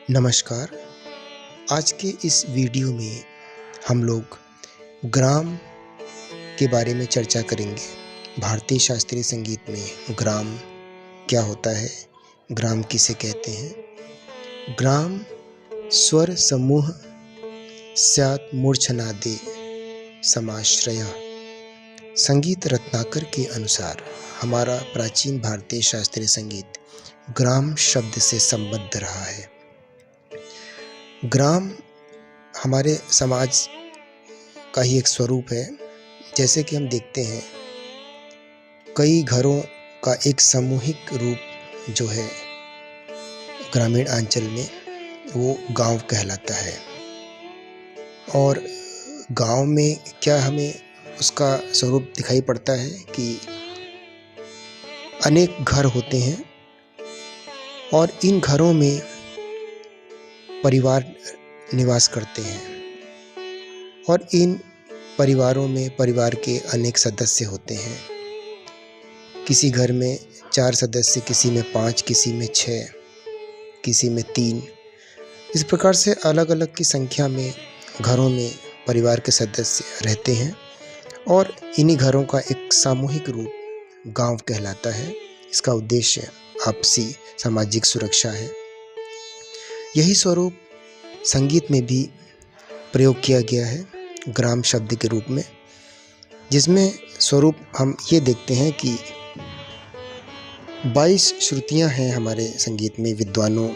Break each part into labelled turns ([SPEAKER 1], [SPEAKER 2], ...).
[SPEAKER 1] नमस्कार। आज के इस वीडियो में हम लोग ग्राम के बारे में चर्चा करेंगे। भारतीय शास्त्रीय संगीत में ग्राम क्या होता है, ग्राम किसे कहते हैं। ग्राम स्वर समूह स्यात् मूर्छनादे समाश्रयः। संगीत रत्नाकर के अनुसार हमारा प्राचीन भारतीय शास्त्रीय संगीत ग्राम शब्द से संबद्ध रहा है। ग्राम हमारे समाज का ही एक स्वरूप है। जैसे कि हम देखते हैं, कई घरों का एक सामूहिक रूप जो है ग्रामीण अंचल में, वो गांव कहलाता है। और गांव में क्या हमें उसका स्वरूप दिखाई पड़ता है कि अनेक घर होते हैं और इन घरों में परिवार निवास करते हैं और इन परिवारों में परिवार के अनेक सदस्य होते हैं। किसी घर में 4 सदस्य, किसी में 5, किसी में 6, किसी में 3। इस प्रकार से अलग अलग की संख्या में घरों में परिवार के सदस्य रहते हैं और इन्हीं घरों का एक सामूहिक रूप गांव कहलाता है। इसका उद्देश्य आपसी सामाजिक सुरक्षा है। यही स्वरूप संगीत में भी प्रयोग किया गया है ग्राम शब्द के रूप में, जिसमें स्वरूप हम ये देखते हैं कि 22 श्रुतियां हैं हमारे संगीत में, विद्वानों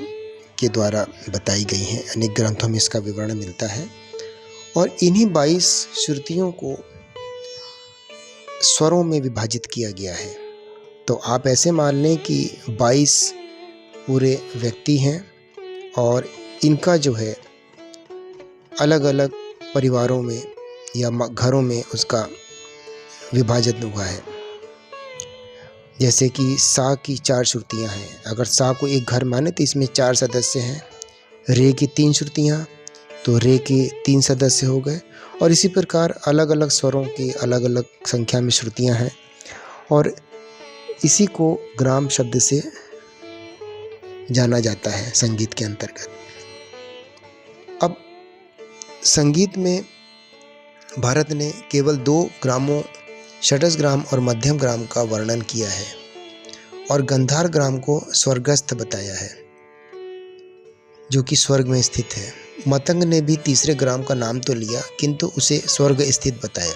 [SPEAKER 1] के द्वारा बताई गई हैं। अनेक ग्रंथों में इसका विवरण मिलता है और इन्हीं 22 श्रुतियों को स्वरों में विभाजित किया गया है। तो आप ऐसे मान लें कि 22 पूरे व्यक्ति हैं और इनका जो है अलग अलग परिवारों में या घरों में उसका विभाजन हुआ है। जैसे कि सा की 4 श्रुतियाँ हैं। अगर सा को एक घर माने तो इसमें 4 सदस्य हैं। रे की 3 श्रुतियाँ, तो रे के 3 सदस्य हो गए। और इसी प्रकार अलग अलग स्वरों की अलग अलग संख्या में श्रुतियाँ हैं और इसी को ग्राम शब्द से जाना जाता है संगीत के अंतर्गत। अब संगीत में भारत ने केवल 2 ग्रामों, षडज ग्राम और मध्यम ग्राम का वर्णन किया है और गंधार ग्राम को स्वर्गस्थ बताया है, जो कि स्वर्ग में स्थित है। मतंग ने भी तीसरे ग्राम का नाम तो लिया, किंतु उसे स्वर्ग स्थित बताया।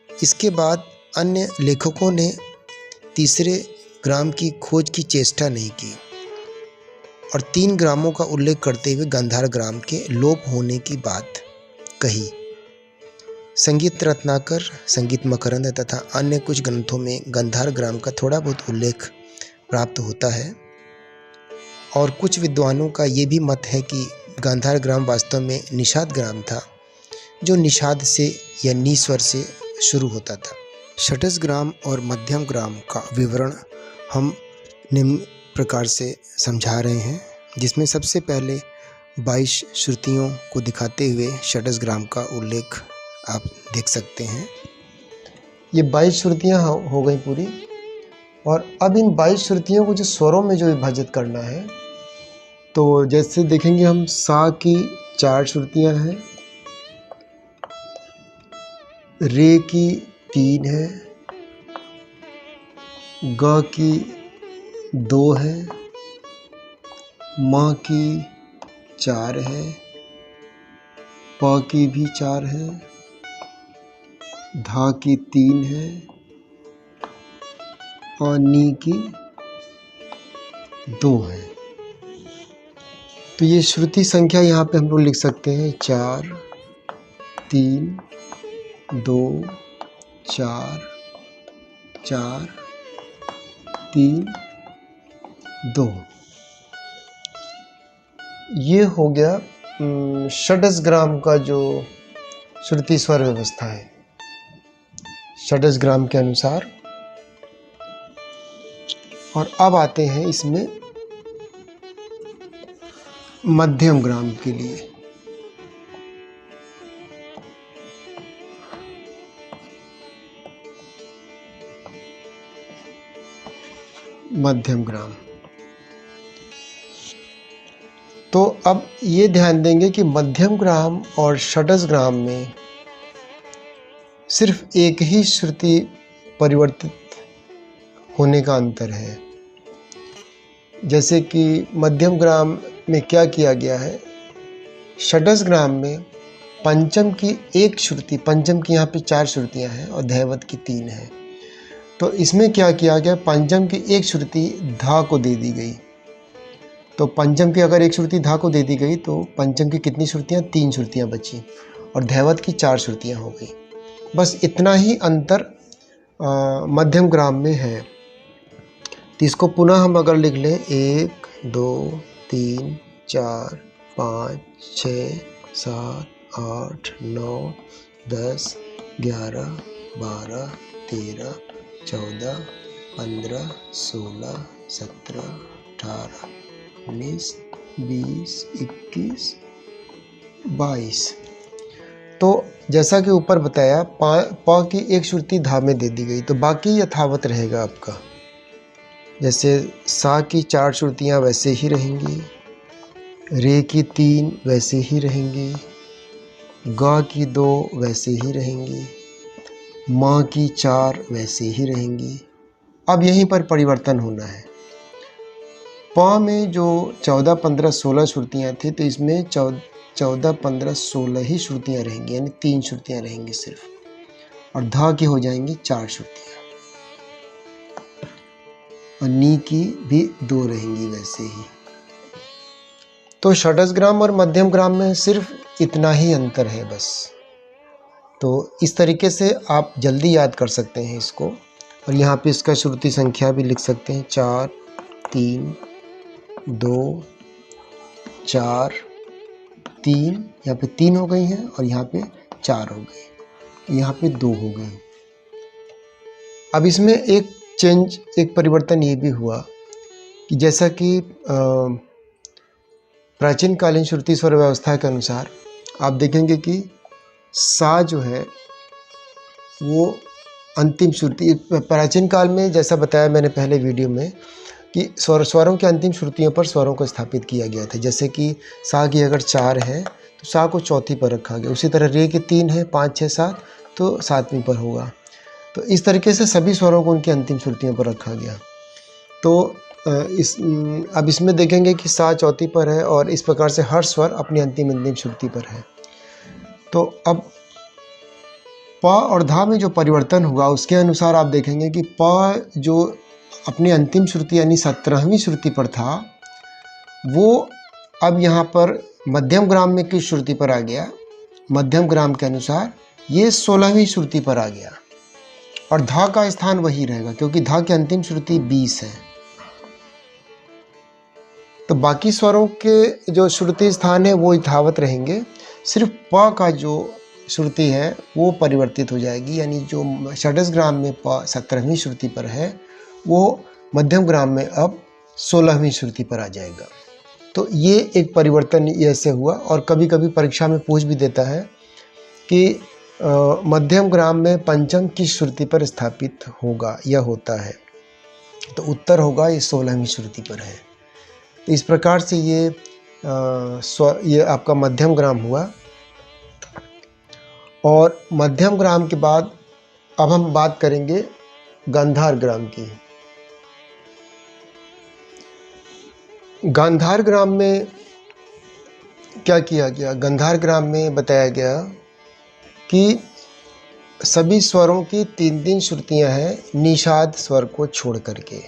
[SPEAKER 1] इसके बाद अन्य लेखकों ने तीसरे ग्राम की खोज की चेष्टा नहीं की और 3 ग्रामों का उल्लेख करते हुए गंधार ग्राम के लोप होने की बात कही। संगीत रत्नाकर, संगीत मकरंद तथा अन्य कुछ ग्रंथों में गंधार ग्राम का थोड़ा बहुत उल्लेख प्राप्त होता है और कुछ विद्वानों का ये भी मत है कि गांधार ग्राम वास्तव में निषाद ग्राम था, जो निषाद से या नी स्वर से शुरू होता था। षडज ग्राम और मध्यम ग्राम का विवरण हम निम्न प्रकार से समझा रहे हैं, जिसमें सबसे पहले 22 श्रुतियों को दिखाते हुए षडज ग्राम का उल्लेख आप देख सकते हैं। ये 22 श्रुतियाँ हो गई पूरी। और अब इन 22 श्रुतियों को जो स्वरों में जो विभाजित करना है, तो जैसे देखेंगे हम, सा की 4 श्रुतियाँ हैं, रे की 3 है, ग की 2 है, म की 4 है, प की भी 4 है, धा की 3 है और नी की 2 है। तो ये श्रुति संख्या यहाँ पे हम लोग लिख सकते हैं 4, 3, 2, 4, 4, 3, 2। ये हो गया षडज ग्राम का जो श्रुति स्वर व्यवस्था है षडज ग्राम के अनुसार। और अब आते हैं इसमें मध्यम ग्राम के लिए। मध्यम ग्राम तो अब ये ध्यान देंगे कि मध्यम ग्राम और षड्ज ग्राम में सिर्फ एक ही श्रुति परिवर्तित होने का अंतर है। जैसे कि मध्यम ग्राम में क्या किया गया है, षड्ज ग्राम में पंचम की एक श्रुति, पंचम की यहाँ पे 4 श्रुतियाँ हैं और धैवत की 3 है। तो इसमें क्या किया गया, पंचम की एक श्रुति धा को दे दी गई। तो पंचम की अगर एक श्रुति धा को दे दी गई तो पंचम की कितनी श्रुतियाँ, 3 श्रुतियाँ बची और धैवत की 4 श्रुतियाँ हो गई। बस इतना ही अंतर मध्यम ग्राम में है। तो इसको पुनः हम अगर लिख लें 1 2 3 4 5 6 7 8 9 10 11 12 13 14 15 16 17 18 19 20 21 22। तो जैसा कि ऊपर बताया, प की एक श्रुति धा में दे दी गई तो बाकी यथावत रहेगा आपका। जैसे सा की 4 श्रुतियाँ वैसे ही रहेंगी, रे की 3 वैसे ही रहेंगी, गा की 2 वैसे ही रहेंगी, माँ की 4 वैसे ही रहेंगी। अब यहीं पर परिवर्तन होना है। प में जो 14 15 16 श्रुतियाँ थी तो इसमें 14 15 16 ही श्रुतियाँ रहेंगी, यानी 3 श्रुतियाँ रहेंगी सिर्फ, और धा की हो जाएंगी 4 श्रुतियाँ और नी की भी 2 रहेंगी वैसे ही। तो षड्ज ग्राम और मध्यम ग्राम में सिर्फ इतना ही अंतर है बस। तो इस तरीके से आप जल्दी याद कर सकते हैं इसको, और यहाँ पे इसका श्रुति संख्या भी लिख सकते हैं 4 3 2 4 3, यहाँ पे 3 हो गई हैं और यहाँ पे 4 हो गई, यहाँ पे 2 हो गई। अब इसमें एक परिवर्तन ये भी हुआ कि जैसा कि प्राचीन कालीन श्रुति स्वर व्यवस्था के अनुसार आप देखेंगे कि सा जो है वो अंतिम श्रुति, प्राचीन काल में जैसा बताया मैंने पहले वीडियो में कि स्वरों के अंतिम श्रुतियों पर स्वरों को स्थापित किया गया था। जैसे कि सा की अगर 4 है तो सा को चौथी पर रखा गया, उसी तरह रे की 3 है 5 6 7 तो 7वीं पर होगा। तो इस तरीके से सभी स्वरों को उनकी अंतिम श्रुतियों पर रखा गया। तो अब इसमें देखेंगे कि सा चौथी पर है और इस प्रकार से हर स्वर अपनी अंतिम श्रुति पर है। तो अब प और धा में जो परिवर्तन हुआ उसके अनुसार आप देखेंगे कि प जो अपनी अंतिम श्रुति यानी 17वीं श्रुति पर था, वो अब यहाँ पर मध्यम ग्राम में किस श्रुति पर आ गया, मध्यम ग्राम के अनुसार ये 16वीं श्रुति पर आ गया, और धा का स्थान वही रहेगा क्योंकि धा की अंतिम श्रुति 20 है। तो बाकी स्वरों के जो श्रुति स्थान है वो यथावत रहेंगे, सिर्फ प का जो श्रुति है वो परिवर्तित हो जाएगी, यानी जो षड्ज ग्राम में प 17वीं श्रुति पर है वो मध्यम ग्राम में अब 16वीं श्रुति पर आ जाएगा। तो ये एक परिवर्तन ऐसे हुआ। और कभी कभी परीक्षा में पूछ भी देता है कि मध्यम ग्राम में पंचम किस श्रुति पर स्थापित होगा या होता है, तो उत्तर होगा ये 16वीं श्रुति पर है। तो इस प्रकार से ये आपका मध्यम ग्राम हुआ। और मध्यम ग्राम के बाद अब हम बात करेंगे गांधार ग्राम की। गांधार ग्राम में क्या किया गया, गांधार ग्राम में बताया गया कि सभी स्वरों की 3 श्रुतियां हैं निषाद स्वर को छोड़ करके।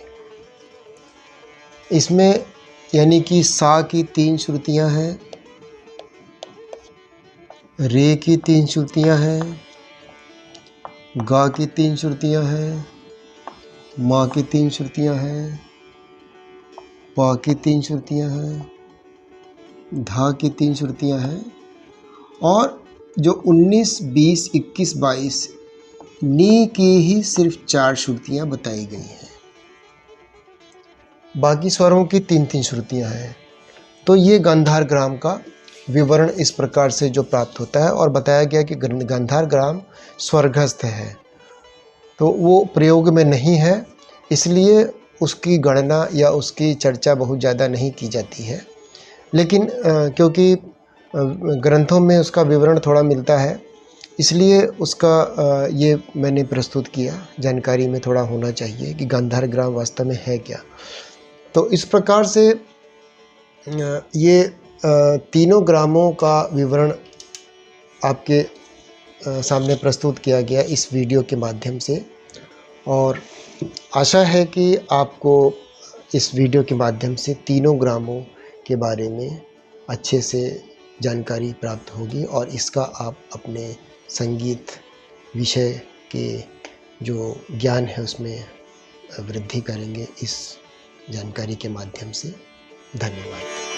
[SPEAKER 1] इसमें यानी कि सा की 3 श्रुतियां हैं, रे की 3 श्रुतियां हैं, गा की 3 श्रुतियां हैं, माँ की 3 श्रुतियां हैं, पा की 3 श्रुतियां हैं, धा की 3 श्रुतियां हैं, और जो 19 20 21 22 नी की ही सिर्फ 4 श्रुतियां बताई गई हैं, बाकी स्वरों की 3 श्रुतियां हैं। तो ये गांधार ग्राम का विवरण इस प्रकार से जो प्राप्त होता है, और बताया गया कि गांधार ग्राम स्वर्गस्थ है, तो वो प्रयोग में नहीं है, इसलिए उसकी गणना या उसकी चर्चा बहुत ज़्यादा नहीं की जाती है। लेकिन क्योंकि ग्रंथों में उसका विवरण थोड़ा मिलता है, इसलिए उसका ये मैंने प्रस्तुत किया। जानकारी में थोड़ा होना चाहिए कि गांधार ग्राम वास्तव में है क्या। तो इस प्रकार से ये तीनों ग्रामों का विवरण आपके सामने प्रस्तुत किया गया इस वीडियो के माध्यम से, और आशा है कि आपको इस वीडियो के माध्यम से तीनों ग्रामों के बारे में अच्छे से जानकारी प्राप्त होगी और इसका आप अपने संगीत विषय के जो ज्ञान है उसमें वृद्धि करेंगे इस जानकारी के माध्यम से। धन्यवाद।